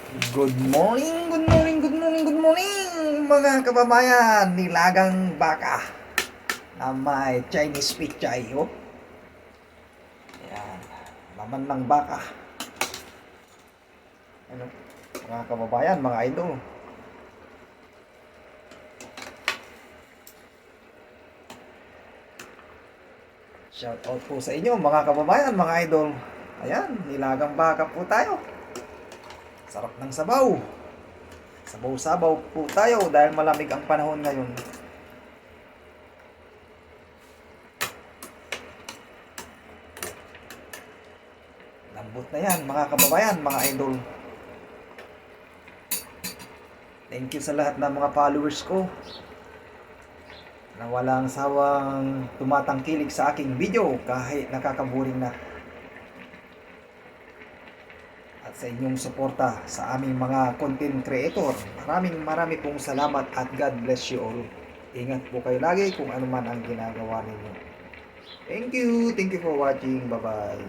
Good morning, good morning, good morning, good morning mga kababayan. Nilagang baka na may Chinese pichay. Oh. Yan, laman ng baka. Ano, mga kababayan, mga idol. Shout out po sa inyo mga kababayan, mga idol. Ayan, nilagang baka po tayo. Sarap ng sabaw. Sabaw-sabaw po tayo dahil malamig ang panahon ngayon. Lambot na yan mga kababayan, mga idol. Thank you sa lahat ng mga followers ko na walang sawang tumatangkilik sa aking video kahit nakakaburing na. At sa inyong suporta sa aming mga content creator. Maraming pong salamat at God bless you all. Ingat po kayo lagi kung ano man ang ginagawa ninyo. Thank you for watching. Bye-bye.